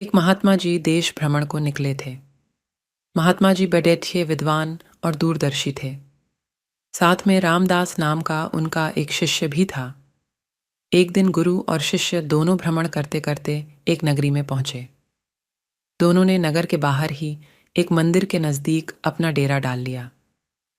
एक महात्मा जी देश भ्रमण को निकले थे। महात्मा जी बड़े विद्वान और दूरदर्शी थे। साथ में रामदास नाम का उनका एक शिष्य भी था। एक दिन गुरु और शिष्य दोनों भ्रमण करते करते एक नगरी में पहुंचे। दोनों ने नगर के बाहर ही एक मंदिर के नजदीक अपना डेरा डाल लिया।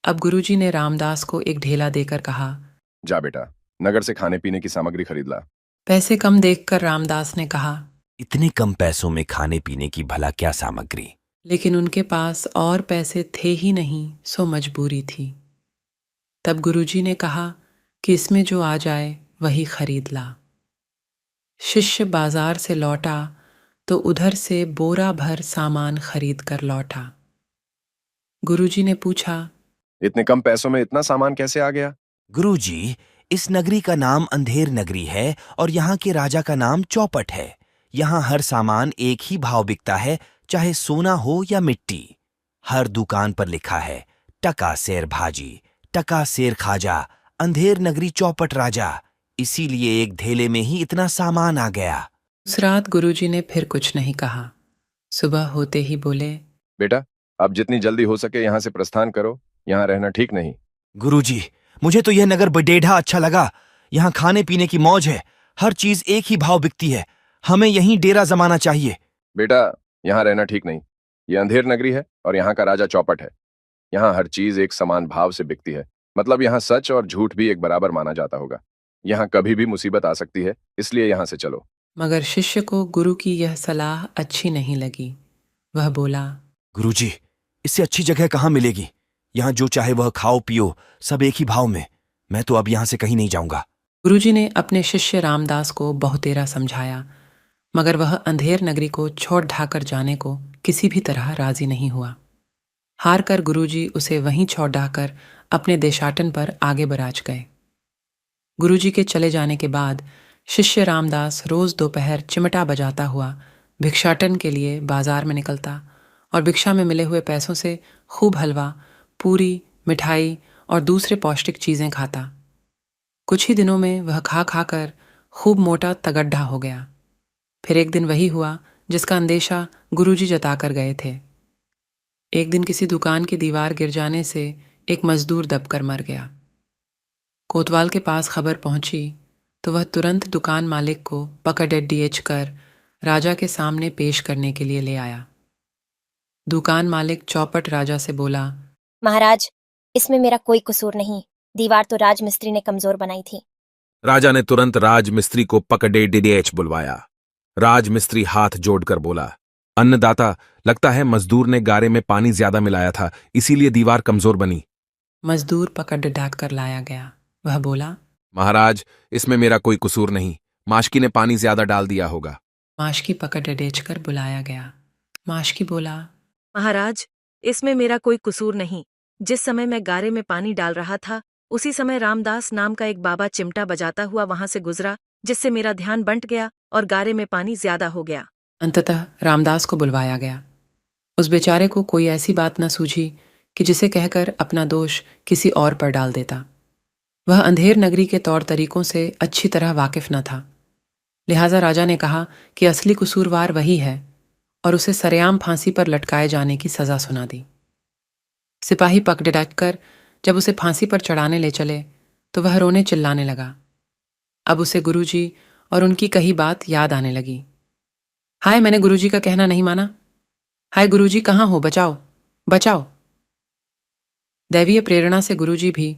अब गुरुजी ने रामदास को एक ढेला देकर कहा, जा बेटा, नगर से खाने पीने की सामग्री खरीद ला। पैसे कम देखकर रामदास ने कहा, इतने कम पैसों में खाने पीने की भला क्या सामग्री। लेकिन उनके पास और पैसे थे ही नहीं, सो मजबूरी थी। तब गुरुजी ने कहा कि इसमें जो आ जाए वही खरीद ला। शिष्य बाजार से लौटा तो उधर से बोरा भर सामान खरीद कर लौटा। गुरुजी ने पूछा, इतने कम पैसों में इतना सामान कैसे आ गया? गुरुजी, इस नगरी का नाम अंधेर नगरी है और यहाँ के राजा का नाम चौपट है। यहाँ हर सामान एक ही भाव बिकता है, चाहे सोना हो या मिट्टी। हर दुकान पर लिखा है, टका सेर भाजी, टका सेर खाजा, अंधेर नगरी चौपट राजा। इसीलिए एक ढेले में ही इतना सामान आ गया। उस रात गुरुजी ने फिर कुछ नहीं कहा। सुबह होते ही बोले, बेटा, अब जितनी जल्दी हो सके यहाँ से प्रस्थान करो। यहाँ रहना ठीक नहीं। गुरुजी, मुझे तो यह नगर बडेढ़ा अच्छा लगा। यहाँ खाने पीने की मौज है, हर चीज एक ही भाव बिकती है। हमें यहीं डेरा जमाना चाहिए। बेटा, यहाँ रहना ठीक नहीं। ये अंधेर नगरी है और यहाँ का राजा चौपट है। यहाँ हर चीज एक समान भाव से बिकती है। मतलब यहाँ सच और झूठ भी एक बराबर माना जाता होगा। यहाँ कभी भी मुसीबत आ सकती है, इसलिए यहाँ से चलो। मगर शिष्य को गुरु की यह सलाह अच्छी नहीं लगी। वह बोला, गुरुजी, इससे अच्छी जगह कहाँ मिलेगी। यहाँ जो चाहे वह खाओ पियो, सब एक ही भाव में। मैं तो अब यहाँ से कहीं नहीं जाऊंगा। गुरुजी ने अपने शिष्य रामदास को बहुतेरा समझाया, मगर वह अंधेर नगरी को छोड़ ढाकर जाने को किसी भी तरह राजी नहीं हुआ। हार कर गुरुजी उसे वहीं छोड़ ढाकर अपने देशाटन पर आगे बराज गए। गुरुजी के चले जाने के बाद शिष्य रामदास रोज दोपहर चिमटा बजाता हुआ भिक्षाटन के लिए बाजार में निकलता और भिक्षा में मिले हुए पैसों से खूब हलवा, पूरी, मिठाई और दूसरे पौष्टिक चीजें खाता। कुछ ही दिनों में वह खा खा कर खूब मोटा तगड्ढा हो गया। फिर एक दिन वही हुआ जिसका अंदेशा गुरुजी जताकर गए थे। एक दिन किसी दुकान की दीवार गिर जाने से एक मजदूर दबकर मर गया। कोतवाल के पास खबर पहुंची तो वह तुरंत दुकान मालिक को पकड़ कर राजा के सामने पेश करने के लिए ले आया। दुकान मालिक चौपट राजा से बोला, महाराज, इसमें मेरा कोई कसूर नहीं। दीवार तो राजमिस्त्री ने कमजोर बनाई थी। राजा ने तुरंत राजमिस्त्री को पकड़े डिडेच बुलवाया। राजमिस्त्री हाथ जोड़कर बोला, अन्नदाता, लगता है मजदूर ने गारे में पानी ज्यादा मिलाया था, इसीलिए दीवार कमजोर बनी। मजदूर पकड़ डाक कर लाया गया। वह बोला, महाराज, इसमें मेरा कोई कसूर नहीं, माशकी ने पानी ज्यादा डाल दिया होगा। माशकी पकड़ डेच कर बुलाया गया। माशकी बोला, महाराज, इसमें मेरा कोई कसूर नहीं। जिस समय मैं गारे में पानी डाल रहा था, उसी समय रामदास नाम का एक बाबा चिमटा बजाता हुआ वहां से गुजरा, जिससे मेरा ध्यान बंट गया और गारे में पानी ज्यादा हो गया। अंततः रामदास को बुलवाया गया। उस बेचारे को कोई ऐसी बात न सूझी कि जिसे कहकर अपना दोष किसी और पर डाल देता। वह अंधेर नगरी के तौर तरीकों से अच्छी तरह वाकिफ न था। लिहाजा राजा ने कहा कि असली कसूरवार वही है और उसे सरेआम फांसी पर लटकाए जाने की सजा सुना दी। सिपाही पकड़ कर जब उसे फांसी पर चढ़ाने ले चले तो वह रोने चिल्लाने लगा। अब उसे गुरुजी और उनकी कही बात याद आने लगी। हाय, मैंने गुरुजी का कहना नहीं माना। हाय गुरुजी, कहाँ हो? बचाओ, बचाओ। दैवीय प्रेरणा से गुरुजी भी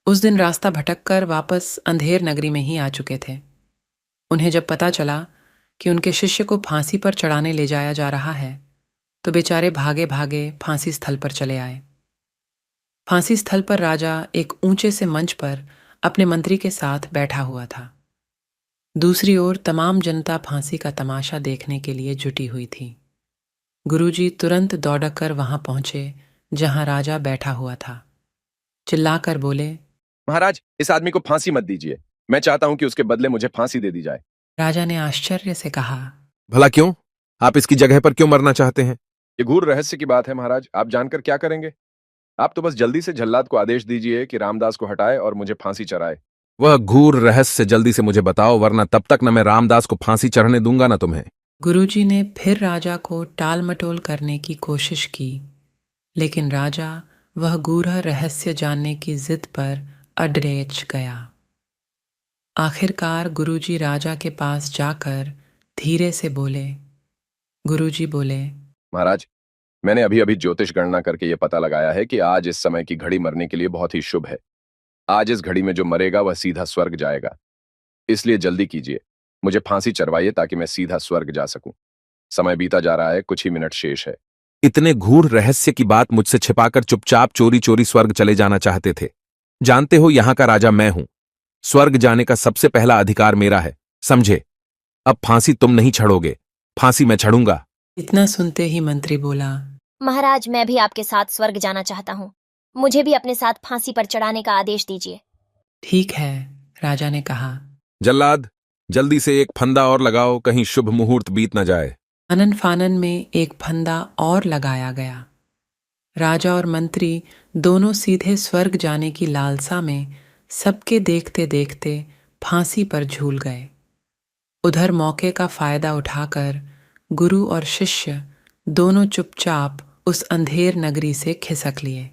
उस दिन रास्ता भटककर वापस अंधेर नगरी में ही आ चुके थे। उन्हें जब पता चला कि उनके शिष्य को फांसी पर चढ़ाने ले जाया जा रहा है तो बेचारे भागे भागे फांसी स्थल पर चले आए। फांसी स्थल पर राजा एक ऊंचे से मंच पर अपने मंत्री के साथ बैठा हुआ था। दूसरी ओर तमाम जनता फांसी का तमाशा देखने के लिए जुटी हुई थी। गुरुजी तुरंत दौड़कर वहां पहुंचे जहां राजा बैठा हुआ था। चिल्लाकर बोले, महाराज, इस आदमी को फांसी मत दीजिए। मैं चाहता हूँ कि उसके बदले मुझे फांसी दे दी जाए। राजा ने आश्चर्य से कहा, भला क्यों? आप इसकी जगह पर क्यों मरना चाहते हैं? ये गूढ़ रहस्य की बात है महाराज, आप जानकर क्या करेंगे? आप तो बस जल्दी से जल्लाद को आदेश दीजिए कि रामदास को हटाए और मुझे फांसी चढ़ाए। वह गूढ़ रहस्य जल्दी से मुझे बताओ, वरना तब तक न मैं रामदास को फांसी चढ़ने दूंगा न तुम्हें। गुरुजी ने फिर राजा को टाल मटोल करने की कोशिश की, लेकिन राजा वह गूढ़ रहस्य जानने की जिद पर अडरेच गया। आखिरकार गुरुजी राजा के पास जाकर धीरे से बोले। गुरुजी बोले, महाराज, मैंने अभी अभी ज्योतिष गणना करके यह पता लगाया है कि आज इस समय की घड़ी मरने के लिए बहुत ही शुभ है। आज इस घड़ी में जो मरेगा वह सीधा स्वर्ग जाएगा, इसलिए जल्दी कीजिए, मुझे फांसी चढ़वाइए ताकि मैं सीधा स्वर्ग जा सकूं। समय बीता जा रहा है, कुछ ही मिनट शेष है। इतने गूढ़ रहस्य की बात मुझसे छिपाकर चुपचाप चोरी चोरी स्वर्ग चले जाना चाहते थे। जानते हो, यहां का राजा मैं हूं। स्वर्ग जाने का सबसे पहला अधिकार मेरा है, समझे? अब फांसी तुम नहीं चढ़ोगे, फांसी मैं चढ़ूंगा। इतना सुनते ही मंत्री बोला, महाराज, मैं भी आपके साथ स्वर्ग जाना चाहता हूँ। मुझे भी अपने साथ फांसी पर चढ़ाने का आदेश दीजिए। ठीक है, राजा ने कहा। जल्लाद, जल्दी से एक फंदा और लगाओ, कहीं शुभ मुहूर्त बीत न जाए। आनन फानन में एक फंदा और लगाया गया। राजा और मंत्री दोनों सीधे स्वर्ग जाने की लालसा में सबके देखते देखते फांसी पर झूल गए। उधर मौके का फायदा उठाकर गुरु और शिष्य दोनों चुपचाप उस अंधेर नगरी से खिसक लिए।